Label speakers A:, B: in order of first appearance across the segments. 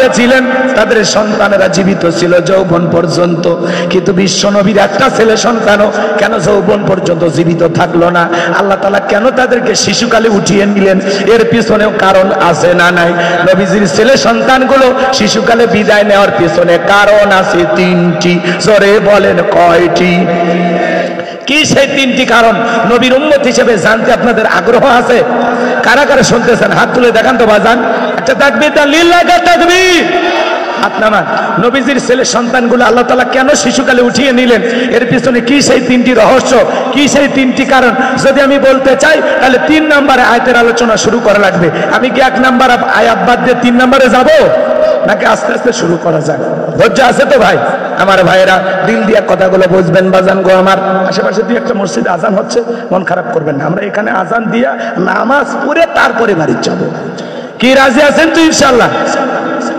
A: হয়েছিলেন তাদের সন্তানেরা জীবিত ছিল যৌবন পর্যন্ত, কিন্তু বিশ্ব নবীর একটা ছেলে সন্তানও কেন যৌবন পর্যন্ত জীবিত থাকলো না? আল্লাহ তাআলা কেন তাদেরকে শিশুকালে উঠিয়ে নিলেন? এর পিছনেও কারণ আছে না নাই? নবীজির ছেলে সন্তানগুলো শিশুকালে বিদায় নেওয়ার পিছনে কারণ আছে তিনটি। জোরে বলেন কয়টি? কি সেই তিনটি কারণ নবীর উম্মত হিসেবে জানতে আপনাদের আগ্রহ আছে? কারা কারা শুনতেছেন হাত তুলে দেখান তো বাজান। একটা তাকবীর দেন, লিল্লাহি তাকবীর। আপনারা নবীজির ছেলে সন্তানগুলো আল্লাহ তাআলা কেন শিশুকালে উঠিয়ে নিলেন? এর পিছনে কি সেই তিনটি রহস্য, কি সেই তিনটি কারণ? যদি আমি বলতে চাই তাহলে 3 নম্বরে আয়াতের আলোচনা শুরু করা লাগবে। আমি কি 1 নম্বর আয়াত বাদ দিয়ে 3 নম্বরে যাব, নাকি আস্তে আস্তে শুরু করা যায়? ধৈর্য আছে তো ভাই? আমার ভাইয়েরা দিল দিয়া কথাগুলো বুঝবেন বাজান গো আমার। আশেপাশে 2-1টা মসজিদে আজান হচ্ছে, মন খারাপ করবেন না। আমরা এখানে আজান দিয়া নামাজ পড়ে তারপরে বাড়ি যাব। কি রাজি আছেন তো ইনশাআল্লাহ?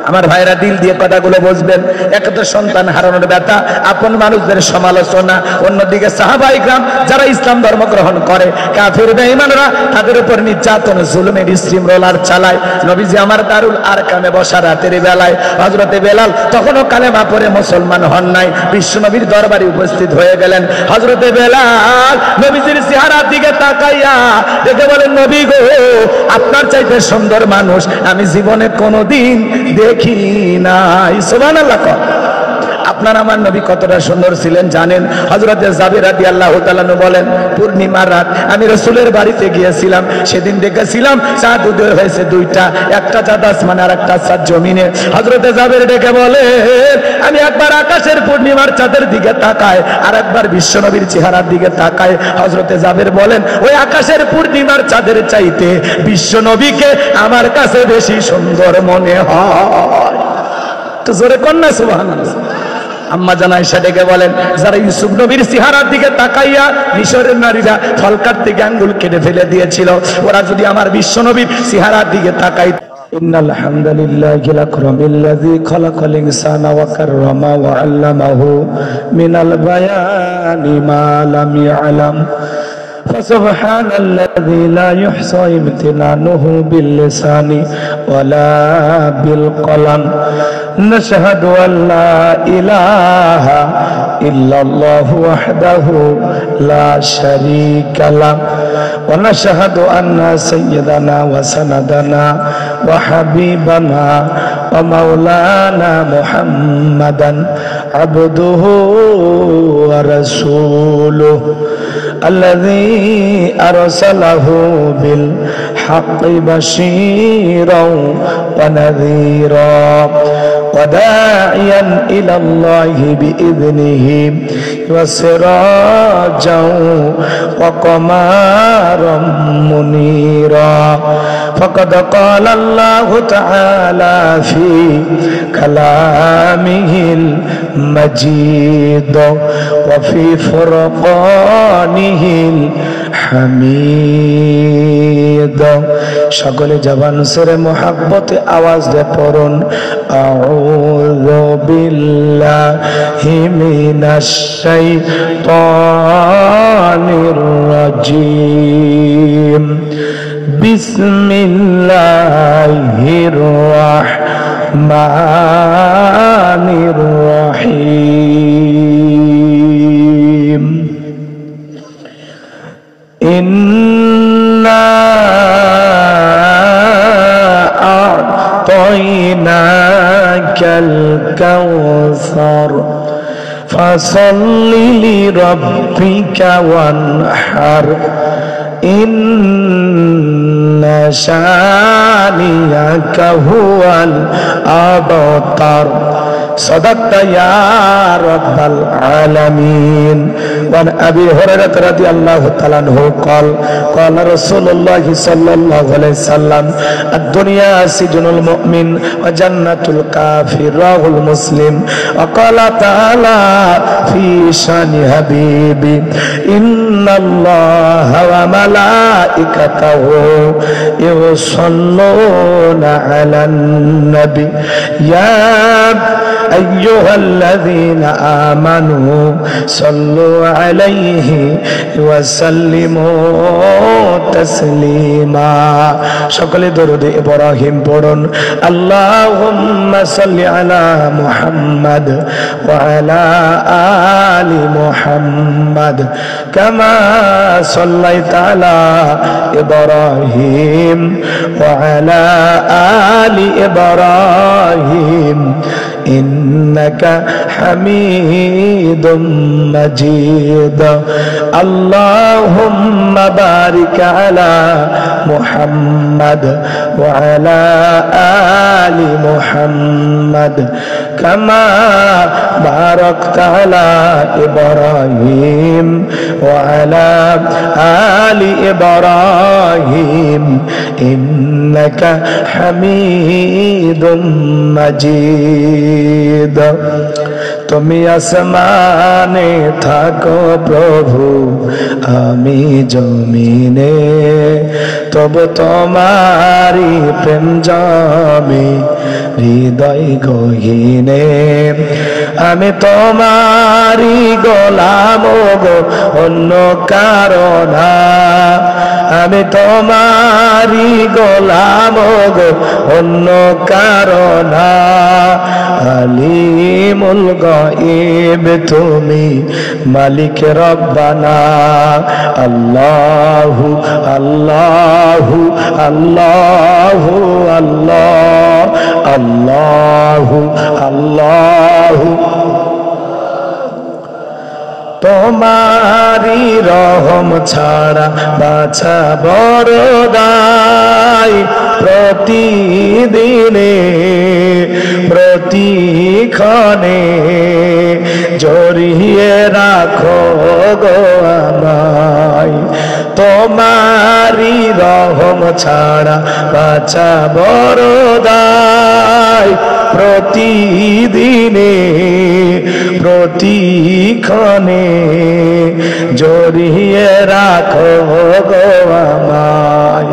A: আমার ভাইরা দিল দিয়ে কথাগুলো বুঝবেন। একটা সন্তান হারানোর ব্যথা, আপন মানুষদের সমালোচনা, অন্যদিকে সাহাবায়ে কিরাম যারা ইসলাম ধর্ম গ্রহণ করে, কাফির বেঈমানরা তাদের উপর নির্যাতন জুলুমের স্ট্রিম রোলার চালায়। নবীজি আমার দারুল আরকামে বসা রাতের বেলায় হযরতে বেলাল তখনও কালেমা পড়ে মুসলমান হন নাই, বিশ্বনবীর দরবারে উপস্থিত হয়ে গেলেন। হযরতে বেলাল নবীজির চেহারার দিকে তাকাইয়া দেখে বলেন, নবী গো, আপনার চাইতে সুন্দর মানুষ আমি জীবনে কোনোদিন দেখি নাই। সুবহানাল্লাহ। আপনার আমার নবী কতটা সুন্দর ছিলেন জানেন? হযরতে জাবের রাদিয়াল্লাহু তাআলা বলেন, পূর্ণিমার রাত আমি রাসূলের বাড়িতে গিয়েছিলাম, সেদিন দেখেছিলাম চাঁদ উদয় হয়েছে 2টা, একটা চাঁদ আসমানে আর একটা চাঁদ জমিনে। হযরতে জাবের ডেকে বলে, আমি একবার আকাশের পূর্ণিমার চাঁদের দিকে তাকাই, আর একবার বিশ্বনবীর চেহারার দিকে তাকাই। হযরতে জাবের বলেন, ওই আকাশের পূর্ণিমার চাঁদের চাইতে বিশ্বনবীকে আমার কাছে বেশি সুন্দর মনে হয়। তো জোরে কন্যা সুবহানাল্লাহ। আম্মা জান আয়েশা ডেকে বলেন, যারা ইউসুফ নবীর চেহারার দিকে তাকাইয়া মিশরের নারীরা ফল কাটতে গিয়ে আঙ্গুল কেটে ফেলে দিয়েছিল, ওরা যদি আমার বিশ্ব নবীর চেহারার দিকে তাকাই। ইন্নাল হামদুলিল্লাহিল আকরামিল্লাযী খালাকাল ইনসানা ওয়া কাররামা ওয়া আল্লামাহু মিনাল বায়ানি মা লাম ইয়ালাম فسبحان الذي لا يحصى امتنانه باللسان ولا بالقلم نشهد أن لا إله إلا الله وحده لا شريك له ونشهد أن سيدنا وسندنا وحبيبنا ومولانا محمدا عبده ورسوله الذي أرسله بالحق بشيرا ونذيرا وداعيا إلى الله بإذنه وسراجا وقمارا منيرا فقد قال الله تعالى في كلامه المجيد وفي فرقانه الحميد সকলে জবান সেরে মোহাব্বতে আওয়াজ দিয়ে পড়ুন, আউযু বিল্লাহি মিনাশ শাইতানির রাজীম বিসমিল্লাহির রাহমানির রহিম ইন্না আ'তাইনাকাল কাউসার ফাসাল্লি লিরাব্বিকা ওয়ানহার ইন্না শানিয়াকা হুয়াল আবতার صدقت يا رب العالمين. وعن أبي هريرة رضي الله تعالى عنه قال قال رسول الله صلى الله عليه وسلم الدنيا سجن المؤمن وجنة الكافر رواه مسلم. وقال تعالى في شان حبيبي إن الله وملائكته يصلون على النبي يا أيها الذين آمنوا صلوا عليه وسلموا তাসলিমা। সকলে দরুদে ইব্রাহিম পড়ুন। আল্লাহুম্মা সাল্লি আলা মুহাম্মাদ ওয়া আলা আলি মুহাম্মাদ কামা সাল্লাইতা আলা ইব্রাহিম ওয়া আলা আলি ইব্রাহিম ইন্নাকা হামিদুম মাজিদ। আল্লাহুম্মা বারিক আলা মুহাম্মাদ ওয়া আলা আলি মুহাম্মাদ কামা বারাকতা আলা ইব্রাহিম ওয়া আলা আলি ইব্রাহিম ইন্নাকা হামিদুম মাজিদ। তুমি আসমানে থাকো প্রভু, আমি জমিনে, তবু তোমারি প্রেম জমে হৃদয় গহীনে। আমি তোমারি গোলাম গো, অন্য কারো না। আমি তোমারি গোলাম গো, অন্য কারো না। আলিমুল গায়ব তুমি, মালিক রব্বানা। আল্লাহু আল্লাহু আল্লাহু আল্লাহ আল্লাহু আল্লাহু। তোমারি রহম ছাড়া বাছা বড় দায়। প্রতিদিনে প্রতিক্ষণে জড়িয়ে রাখো গো আমায়। তোমারি রহম ছাড়া বাছা বড় দায়। প্রতিদিনে প্রতিক্ষণে জড়িয়ে রাখো গো আমায়।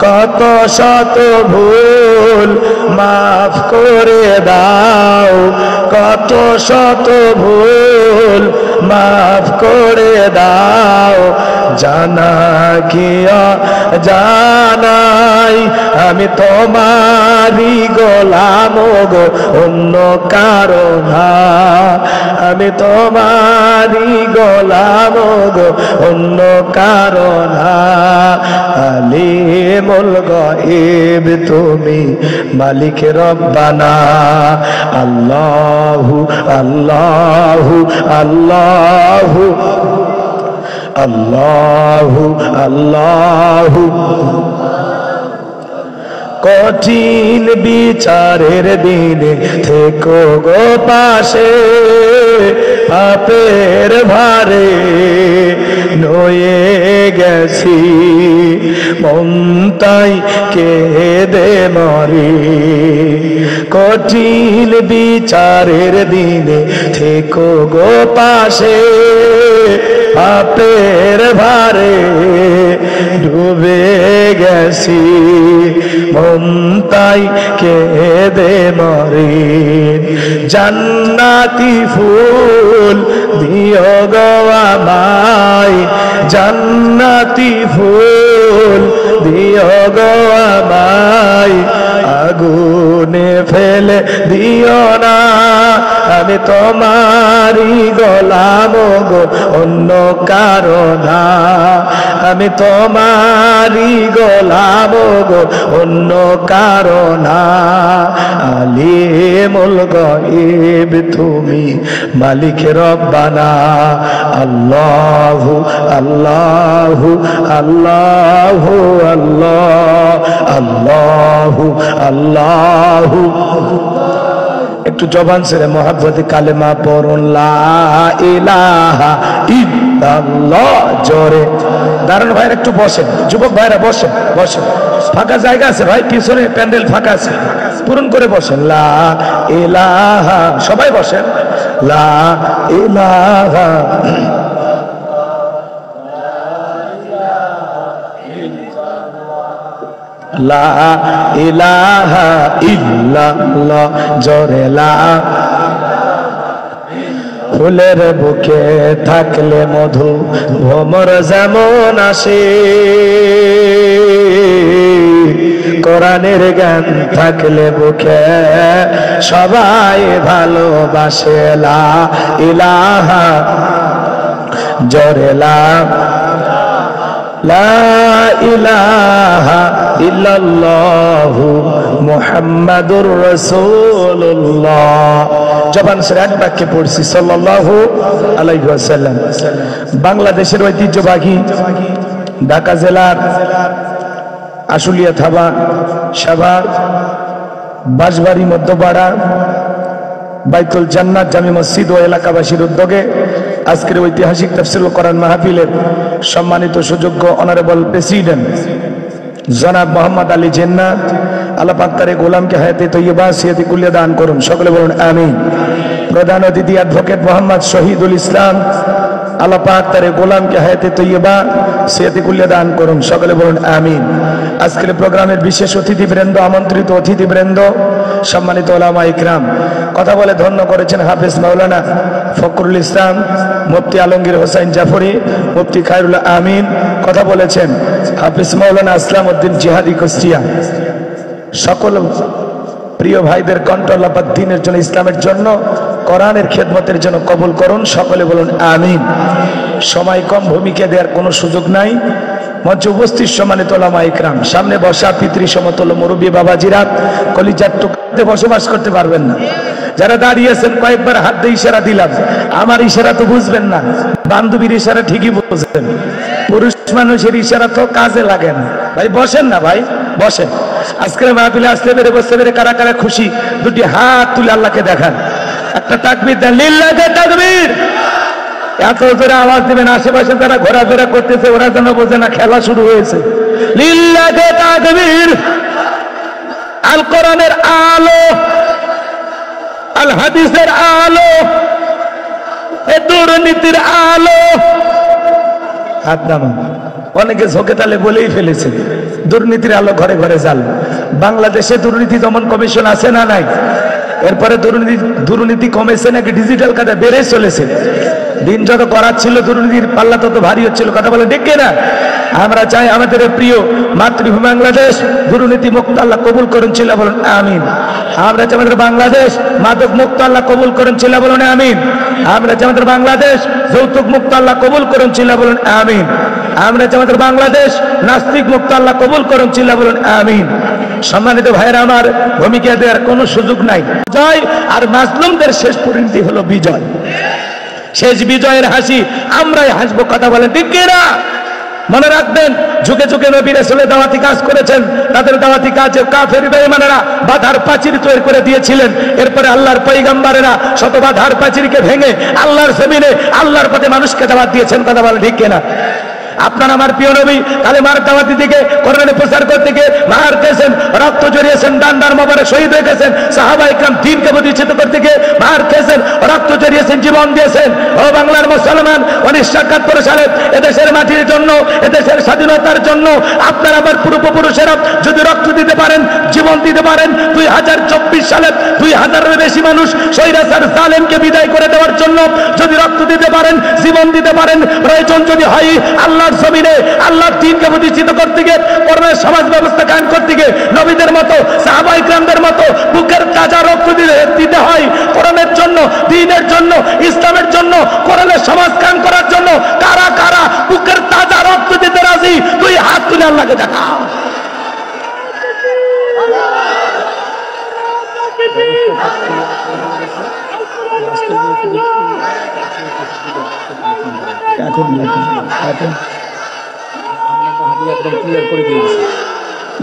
A: কত শত ভুল মাফ করে দাও, কত শত ভুল মাফ করে দাও। জানা কি জানাই আমি তোমারি গোলাম গো, অন্য কারো না। আমি তোমারি গোলাম গো, অন্য কারো না। আলিমুল গায়ব তুমি, মালিক রব্বানা। আল্লাহু আল্লাহু আল্লাহু আল্লাহু আল্লাহু। কঠিন বিচারের দিনে থেকো গো পাশে, পাপের ভারে নয়ে গেছি মমতাই কেঁদে মরে। কঠিন বিচারের দিনে থেকো গো পাশে, পাপের ভারে ডুবে গেছি মমতাই কেঁদে মরে। জান্নাতি ফুল দিও গো আমায়, জান্নাতি ফুল দিও গো আমায়। আগুনে ফেলে দিও না, আমি তোমারি গোলাম গো, অন্য কারো না। আমি তোমারি গোলাম গো, অন্য কারো না। আলিমুল গায়ব তুমি, মালিক রব্বানা। আল্লাহু আল্লাহু আল্লাহু আল্লাহ আল্লাহু আল্লাহু। একটু জবান ছেড়ে মহাব্বতে কালেমা পড়ুন। লা ইলাহা ইল্লাল্লাহ। জোরে দাঁড়ান ভাইরা, একটু বসেন, যুবক ভাইরা বসেন বসেন। ফাঁকা জায়গা আছে ভাই, পিছনে প্যান্ডেল ফাঁকা আছে, পূরণ করে বসেন। লা ইলাহা, সবাই বসেন। লা ইলাহা লা ইলাহা ইল্লাল্লাহ। জোরে লা। ফুলের বুকে থাকলে মধু ভ্রমর যেমন আসে, কোরআনের জ্ঞান থাকলে বুকে সবাই ভালোবাসে লা ইলাহা জোরে লা ইলাহা ইল্লাল্লাহু মুহাম্মাদুর রাসূলুল্লাহ। জবান ছেড়ে এক বাক্যে পড়ছি সাল্লাল্লাহু আলাইহি ওয়াসাল্লাম। বাংলাদেশের ঐতিহ্যবাহী ঢাকা জেলার আশুলিয়া থাবা সাভার বাঁশবাড়ি মধ্যপাড়া বাইতুল জান্নাত জামি মসজিদ ও এলাকাবাসীর উদ্যোগে আজকের ঐতিহাসিক তাফসীরুল কোরআন মাহফিলের সম্মানিত সুযোগ্য অনারেবল প্রেসিডেন্ট জনাব মোহাম্মদ আলী জিন্না, আল্লাহ পাক তার গোলামকে হায়াতে তৈয়বা সিয়াতি কুল্লিয়া দান করুন, সকলে বলুন আমিন। প্রধান অতিথি অ্যাডভোকেট মোহাম্মদ শহীদুল ইসলাম, আল্লাহ পাক তার গোলামকে হায়াতে তৈয়বা সিয়াতি কুল্লিয়া দান করুন, সকলে বলুন আমিন। আজকের প্রোগ্রামের বিশেষ অতিথিবৃন্দ, আমন্ত্রিত অতিথিবৃন্দ, সম্মানিত ওলামা ইকরাম, কথা বলে ধন্য করেছেন হাফেজ মাওলানা ফখরুল ইসলাম, মুফতি আলমগীর হোসাইন জাফরি, মুফতি খায়রুল আমিন, কথা বলেছেন হাফেজ মাওলানা আসলাম উদ্দিন জিহাদি কুষ্টিয়া। সকল প্রিয় ভাইদের কণ্ঠ আল্লাহ পাক দ্বীনের জন্য, ইসলামের জন্য, কোরআনের খেদমতের জন্য কবুল করুন, সকলে বলুন আমিন। সময় কম, ভূমিকা দেওয়ার কোনো সুযোগ নাই। মঞ্চে উপস্থিত সম্মানিত ওলামা ইকরাম, সামনে বসা পিতৃ সমতুল্য মুরব্বী বাবাজিরা, কলিজার টুকরাতে বসবাস করতে পারবেন না। যারা দাঁড়িয়েছেন কয়েকবার হাত দিয়ে ইশারা দিলাম, আমার ইশারা তো বুঝবেন না, বান্ধবীর ইশারা ঠিকই বুঝবেন, পুরুষ মানুষের ইশারা তো কাজে লাগে না। ভাই বসেন না, ভাই বসেন। আজকের মাহফিলে আসতে পেরে, বসতে পেরে কারা কারা খুশি দুটি হাত তুলে আল্লাহকে দেখান, একটা তাকবীর দেন, লিল্লাহি তাকবীর। এত জোরে আওয়াজ দিবেন, আশেপাশে যারা ঘোরাফেরা করতেছে ওরা যেন বোঝে না খেলা শুরু হয়েছে। লিল্লাহি তাকবীর। আল কোরআনের আলো, আল হাদিসের আলো, এ দুর্নীতির আলো। হাত নামান। অনেকে ঝোঁকে তালে বলেই ফেলেছে দুর্নীতির আলো ঘরে ঘরে জাল। বাংলাদেশে দুর্নীতি দমন কমিশন আছে না নাই? এরপরে দুর্নীতি কমেছে নাকি ডিজিটাল কাজে বেড়ে চলেছে? দিন যত করাচ্ছিল দুর্নীতির পাল্লা তত ভারী হচ্ছিল, কথা বলে ঠিক না? আমরা চাই আমাদের প্রিয় মাতৃভূমি বাংলাদেশ দুর্নীতি মুক্ত আল্লাহ কবুল করেন, ছিল বলুন আমিন। আমরা চাই আমাদের বাংলাদেশ মাদক মুক্ত আল্লাহ কবুল করেন, ছিল বলুন আমিন। আমরা চাই আমাদের বাংলাদেশ যৌতুক মুক্ত আল্লাহ কবুল করেন, ছিল বলুন আমিন। আমরা চাই আমাদের বাংলাদেশ নাস্তিক মুক্ত আল্লাহ কবুল করেন, ছিল বলুন আমিন। সম্মানিত ভাইরা আমার, ভূমিকা দেওয়ার কোনো সুযোগ নাই। জয় আর মাজলুমদের শেষ পরিণতি হলো বিজয়। শেষ বিজয়ের হাসি আমরাই হাসবো, কথা বলেন ঠিক কিনা? মনে রাখবেন, যুগে যুগে নবী রাসূল দাওয়াতি কাজ করেছেন, তাদের দাওয়াতি কাজে কাফের বেঈমানেরা বাধার প্রাচীর তৈরি করে দিয়েছিলেন। এরপরে আল্লাহর পয়গম্বরেরা শত বাধার প্রাচীরকে ভেঙে আল্লাহর জমিনে আল্লাহর পথে মানুষকে দাওয়াত দিয়েছেন, কথা বলেন ঠিক কিনা? আপনার আমার প্রিয় নবী কালেমার দাওয়াতি দিকে, কোরআনের প্রচার করতে গিয়ে মার খেয়েছেন, রক্ত জড়িয়েছেন, ডান্ডার মোবারক শহীদ হয়ে গেছেন। সাহাবায়ে কেরাম দ্বীনকে প্রতিষ্ঠিত করতে গিয়ে মার খেয়েছেন, রক্ত জড়িয়েছেন, জীবন দিয়েছেন। ও বাংলার মুসলমান, 1971 সালে এদেশের মাটির জন্য, এদেশের স্বাধীনতার জন্য আপনার আমার পূর্বপুরুষেরা যদি রক্ত দিতে পারেন, জীবন দিতে পারেন, 2024 সালে 2000-এর বেশি মানুষ স্বৈরাচার জালেমকে বিদায় করে দেওয়ার জন্য যদি রক্ত দিতে পারেন, জীবন দিতে পারেন, প্রয়োজন যদি হয় আল্লাহর জমিনে আল্লাহর দ্বীনকে প্রতিষ্ঠিত করতে গিয়ে, কোরআনের সমাজ ব্যবস্থা কায়েম করতে গিয়ে নবীদের মতো, সাহাবায়ে কেরামদের মতো বুকের তাজা রক্ত দিতে হয় কোরআনের জন্য, দ্বীনের জন্য, ইসলামের জন্য, কোরআনের সমাজ কায়েম করার জন্য। কারা কারা বুকের তাজা রক্ত দিতে রাজি? তুই হাত তুলে আল্লাহকে দেখা।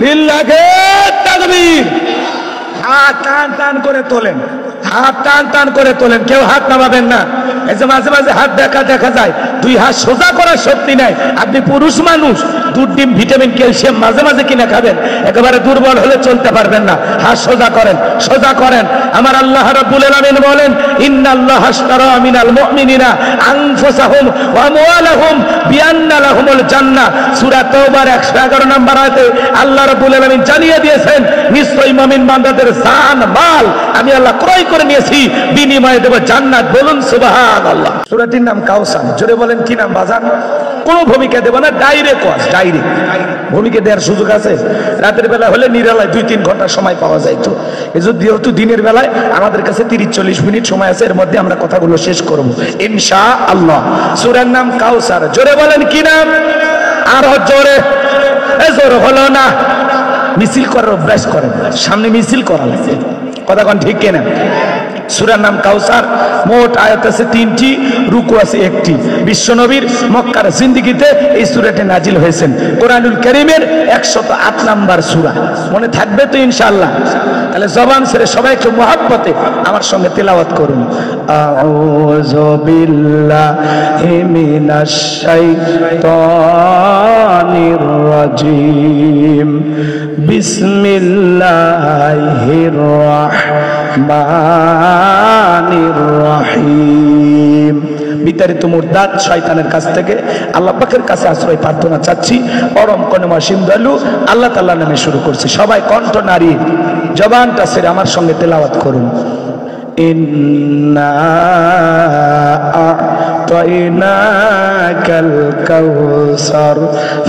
A: লিল্লাহি তাকবীর। হাত টান টান করে তোলেন, হাত টান টান করে তোলেন, কেউ হাত নামাবেন না। এই যে মাঝে মাঝে হাত দেখা যায়, দুই হাত সোজা করার শক্তি নাই। আপনি পুরুষ মানুষ, দুধ, ডিম, ভিটামিন, ক্যালসিয়াম মাঝে মাঝে কিনে খাবেন, একেবারে দুর্বল হলে চলতে পারবেন না। হাত সোজা করেন, সোজা করেন। আমার আল্লাহ রাব্বুল আলামিন বলেন, ইন্নাল্লাহা আশতারা মিনাল মুমিনিনা আনফুসাহুম ওয়া আমওয়ালাহুম বিআন্না লাহুমুল জান্নাহ। সূরা তাওবার 111 নম্বর আয়াতে আল্লাহ রাব্বুল আলামিন জানিয়ে দিয়েছেন, নিশ্চয়ই মুমিন বান্দাদের জান মাল আমি আল্লাহ ক্রয় করে নিয়েছি, বিনিময়ে দেব জান্নাত। বলুন সুবহানাল্লাহ। সূরাটির নাম কাউসার। জোরে বলেন কি নাম বাজান? কোনো ভূমিকা দেব না, ডাইরেক্ট ওয়াজ, ডাইরেক্ট। ভূমিকে দেওয়ার সুযোগ আছে? রাতের বেলা হলে নিরালায় 2-3 ঘন্টা সময় পাওয়া যাইতো। যেহেতু দিনের বেলায় আমাদের কাছে 30-40 মিনিট সময় আছে, এর মধ্যে আমরা কথাগুলো শেষ করব ইনশাআল্লাহ। সূরার নাম কাউসার। জোরে বলেন কি নাম? আরো জোরে। জোর হলো না, মিছিল করার অভ্যাস করেন, সামনে মিছিল করা লাগবে, কথা কোন ঠিক কিনা? সূরার নাম কাউসার। মোট আয়াত আছে 3টি, রুকু আছে 1টি। বিশ্বনবীর মক্কার জিন্দেগিতে এই সূরাটি নাজিল হয়েছেন। কোরআনুল কারীমের 108 নাম্বার সূরা। মনে থাকবে তো ইনশাআল্লাহ? তাহলে জবান ছেড়ে সবাই একটু মুহাব্বতে আমার সঙ্গে তেলাওয়াত করুন। আউযু বিল্লাহি মিনাশ শাইতানির রাজিম। বিসমিল্লাহির রাহমানির রহিম। বিতাড়িত মুরদাদ শয়তানের কাছ থেকে আল্লাহ পাকের কাছে আশ্রয় প্রার্থনা চাচ্ছি। পরম করুণাময় দয়ালু আল্লাহ তাআলার নামে শুরু করছি। সবাই কণ্ঠ নাড়িয়ে জবানটা ছেড়ে আমার সঙ্গে তেলাওয়াত করুন। ইন্না আ'তাইনাকাল কাউসার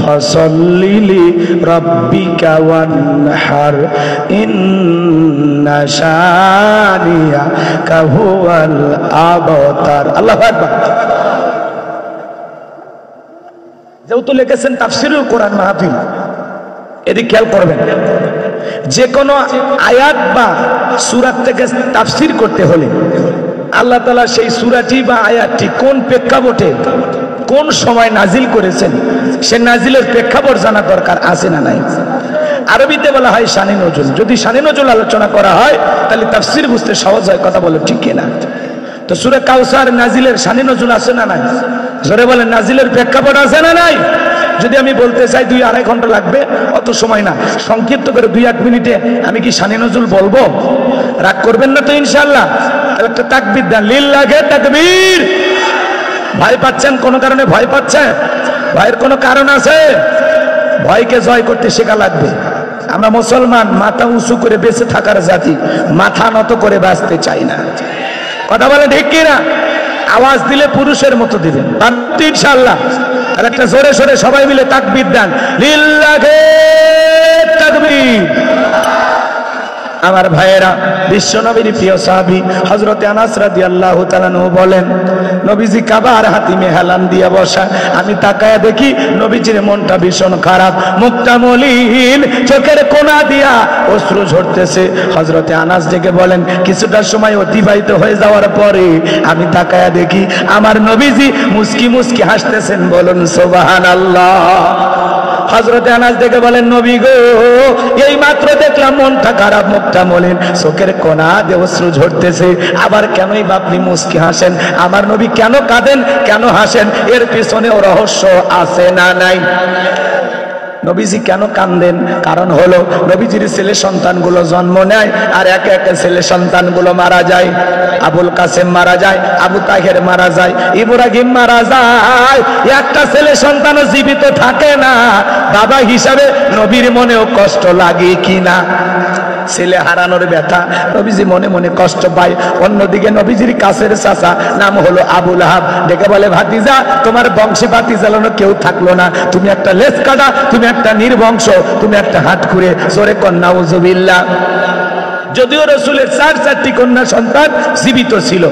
A: ফাসাল্লি লিরাব্বিকা ওয়ানহার ইন্না শানিয়াকা হুয়াল আবতার। আল্লাহু আকবার। যেহেতু লিখেছেন তাফসীরুল কোরআন মাহফিল, এদিকে খেয়াল করবেন, যে কোনো আয়াত বা সূরা থেকে তাফসীর করতে হলে আল্লাহ তাআলা সেই সূরাটি বা আয়াতটি কোন প্রেক্ষাপটে কোন সময় নাজিল করেছেন সে নাজিলের প্রেক্ষাপট জানা দরকার আছে না নাই? আরবিতে বলা হয় শানে নজুল। যদি শানে নজুল আলোচনা করা হয় তাহলে তাফসীর বুঝতে সহজ হয়, কথা বলে ঠিক কিনা? তো সূরা কাউসার নাজিলের শানে নজুল আছে না নাই? জোরে বলেন, নাজিলের প্রেক্ষাপট আছে না নাই? যদি আমি বলতে চাই 2-2.5 ঘন্টা লাগবে, অত সময় না, সংক্ষিপ্ত করে 2-1 মিনিটে আমি কি শানে নজুল বলবো? রাগ করবেন না তো ইনশাআল্লাহ? একটা তাকবীর দেন, লিল্লাহি তাকবীর। ভয় পাচ্ছেন কোনো কারণে? ভয় পাচ্ছেন? ভয়ের কোনো কারণ আছে? ভয়কে জয় করতে শেখা লাগবে। আমরা মুসলমান মাথা উঁচু করে বেঁচে থাকার জাতি, মাথা নত করে বাঁচতে চাই না, কথা বলে ঠিক কিনা? আওয়াজ দিলে পুরুষের মতো দিবেন ইনশাআল্লাহ। আর একটা জোরে সোরে সবাই মিলে তাকবীর দেন, লিল্লাহি তাকবীর। আমার ভাইয়েরা, বিশ্বনবীর প্রিয় সাহাবী হযরতে আনাস রাদিয়াল্লাহু তাআলা আনহু বলেন, নবীজি কাবার হাতিমে হেলান দিয়ে বসা, আমি তাকায়া দেখি নবীজির মনটা ভীষণ খারাপ, মুখটা মলিন, চোখের কোণা দিয়া অশ্রু ঝরতেছে। হযরতে আনাস ডেকে বলেন, কিছুটা সময় অতিবাহিত হয়ে যাওয়ার পরে আমি তাকায়া দেখি আমার নবীজি মুস্কি মুস্কি হাসতেছেন। বলুন সুবহানাল্লাহ। হযরতে আনাস দেখে বলেন, নবী গো, এই মাত্র দেখলাম মনটা খারাপ, মুখটা মলিন, চোখের কোণা দিয়ে অশ্রু ঝরতেছে, আবার কেনই বা আপনি মুস্কি হাসেন? আমার নবী কেন কাঁদেন, কেন হাসেন? এর পিছনেও রহস্য আছে না নাই? নবীজি কেন কাঁদেন? কারণ হলো নবীজির ছেলে সন্তানগুলো জন্ম নেয় আর একে একে ছেলে সন্তানগুলো মারা যায়। আবুল কাসেম মারা যায়, আবু তাহের মারা যায়, ইব্রাহিম মারা যায়, একটা ছেলে সন্তানও জীবিত থাকে না। বাবা হিসাবে নবীর মনেও কষ্ট লাগে কিনা? ছেলে হারানোর ব্যথা নবীজি মনে মনে কষ্ট পায়। অন্যদিকে নবীজির কাছের চাচা নাম হলো আবু লাহাব, ডেকে বলে, ভাতিজা, তোমার বংশে বাতি জ্বালানো কেউ থাকলো না, তুমি একটা লেজ কাটা, তুমি একটা নির্বংশ, তুমি একটা হাত খুঁড়ে। জোরে কর নাউজুবিল্লাহ। যদিও রাসূলের 4টি কন্যা সন্তান জীবিত ছিল।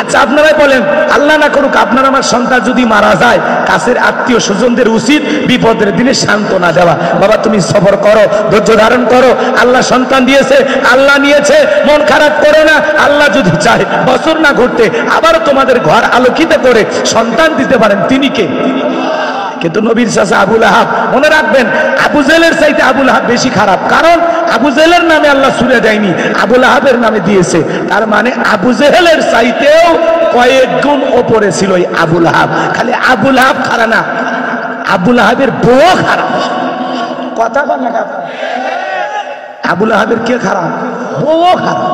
A: আচ্ছা আপনারাই বলেন, আল্লাহ না করুক আপনার আমার সন্তান যদি মারা যায়, কাছের আত্মীয় স্বজনদের উচিত বিপদের দিনে সান্ত্বনা দেওয়া। বাবা তুমি সবর করো, ধৈর্য ধারণ করো, আল্লাহ সন্তান দিয়েছে, আল্লাহ নিয়েছে, মন খারাপ করো না। আল্লাহ যদি চায় বছর না ঘুরতে আবারও তোমাদের ঘর আলোকিত করে সন্তান দিতে পারেন, তিনি কে? কিন্তু নবীর চাচা আবু লাহাব, মনে রাখবেন, আবু জেহেলের চাইতে আবু লাহাব বেশি খারাপ। কারণ আবু জেহেলের নামে আল্লাহ সূরা দেয়নি, আবু লাহাবের নামে দিয়েছে। তার মানে আবু জেহেলের চাইতেও কয়েক গুণ ওপরে ছিল এই আবু লাহাব। খালি আবু লাহাব খারাপ না, আবু লাহাবের বউ খারাপ। কথা বল না, আবু লাহাবের কে খারাপ? বউ খারাপ।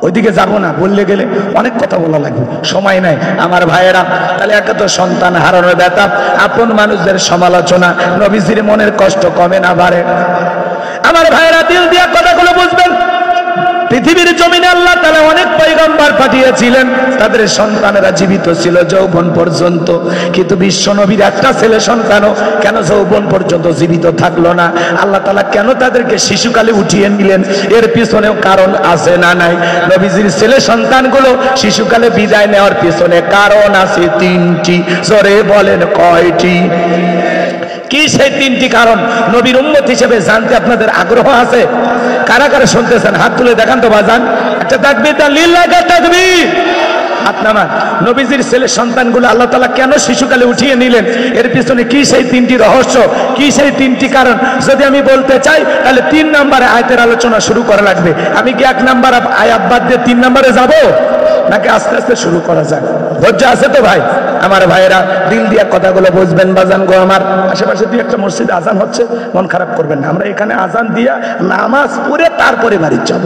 A: ওইদিকে যাবো না, বললে গেলে অনেক কথা বলা লাগবে, সময় নাই আমার ভাইয়েরা। তাহলে একে তো সন্তান হারানোর ব্যথা, আপন মানুষদের সমালোচনা, নবীজির মনের কষ্ট কমে না বাড়ে। আমার ভাইয়েরা, দিল দিয়া কথাগুলো বুঝবেন। পৃথিবীর জমিনে আল্লাহ তাআলা অনেক পয়গম্বর পাঠিয়েছিলেন, তাদের সন্তানেরা জীবিত ছিল যৌবন পর্যন্ত, কিন্তু বিশ্ব নবীর একটা ছেলে সন্তানও কেন যৌবন পর্যন্ত জীবিত থাকলো না? আল্লাহ তাআলা কেন তাদেরকে শিশুকালে উঠিয়ে নিলেন? এর পিছনেও কারণ আছে না নাই? নবীজির ছেলে সন্তানগুলো শিশুকালে বিদায় নেওয়ার পিছনে কারণ আছে তিনটি। জোরে বলেন কয়টি? কি সেই তিনটি কারণ নবীর উম্মত হিসেবে জানতে আপনাদের আগ্রহ আছে? কারা কারা শুনতেছেন হাত তুলে দেখান তো বাজান। একটা তাকবীর দেন, লিল্লাহি তাকবীর। হাত নামান। নবীজির ছেলে সন্তানগুলো আল্লাহ তাআলা কেন শিশুকালে উঠিয়ে নিলেন? এর পিছনে কি সেই তিনটি রহস্য, কি সেই তিনটি কারণ? যদি আমি বলতে চাই তাহলে 3 নম্বরে আয়াতের আলোচনা শুরু করা লাগবে। আমি কি 1 নম্বর আয়াত বাদ দিয়ে 3 নম্বরে যাব, নাকি আস্তে আস্তে শুরু করা যায়? ধৈর্য আছে তো ভাই? আমার ভাইয়েরা দিল দিয়া কথাগুলো বুঝবেন বাজান গো আমার। আশেপাশে দিয়ে একটা মসজিদে আজান হচ্ছে, মন খারাপ করবেন না। আমরা এখানে আজান দিয়া নামাজ পড়ে তারপরে বাড়ি যাব।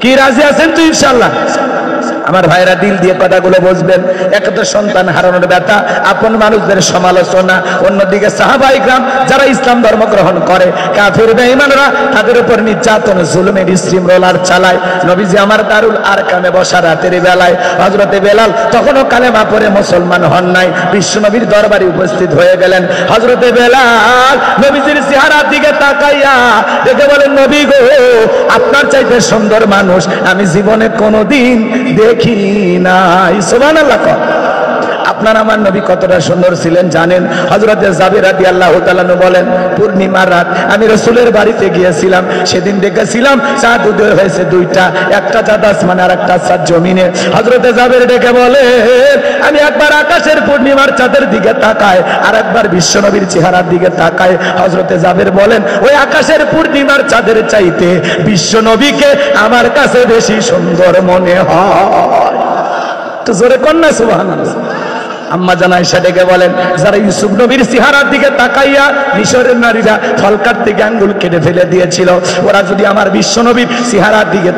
A: কি রাজি আছেন তো ইনশাআল্লাহ? আমার ভাইরা দিল দিয়ে কথাগুলো বুঝবেন। একটা তো সন্তান হারানোর ব্যথা, আপন মানুষদের সমালোচনা, অন্যদিকে সাহাবায়ে কিরাম যারা ইসলাম ধর্ম গ্রহণ করে, কাফির বেঈমানরা তাদের উপর নির্যাতন জুলুমের স্টিম রোলার চালায়। নবীজি আমার দারুল আরকামে বসা রাতের বেলায় হযরতে বেলাল তখনও কালেমা পড়ে মুসলমান হন নাই, বিশ্বনবীর দরবারে উপস্থিত হয়ে গেলেন। হযরতে বেলাল নবীজির চেহারার দিকে তাকাইয়া দেখে বলেন, নবী গো, আপনার চাইতে সুন্দর মানুষ আমি জীবনে কোনোদিন দেখি নাই। সুবহানাল্লাহ। আপনার আমার নবী কতটা সুন্দর ছিলেন জানেন? হযরতে জাবের রাদিয়াল্লাহু তাআলা বলেন, পূর্ণিমার রাত আমি রাসূলের বাড়িতে গিয়েছিলাম, সেদিন দেখেছিলাম চাঁদ উদয় হয়েছে 2টা, একটা চাঁদ আসমানে আর একটা চাঁদ জমিনে। হযরতে জাবের ডেকে বলে, আমি একবার আকাশের পূর্ণিমার চাঁদের দিকে তাকাই, আর একবার বিশ্বনবীর চেহারার দিকে তাকাই। হযরতে জাবের বলেন, ওই আকাশের পূর্ণিমার চাঁদের চাইতে বিশ্বনবীকে আমার কাছে বেশি সুন্দর মনে হয়। তো জোরে কন্যা সুবহানাল্লাহ। আম্মা জান আয়েশা ডেকে বলেন, যারা ইউসুফ নবীর চেহারার দিকে তাকাইয়া মিশরের নারীরা ফল কাটতে আঙ্গুল কেটে ফেলে দিয়েছিল, ওরা যদি আমার বিশ্ব নবীর চেহারার দিকে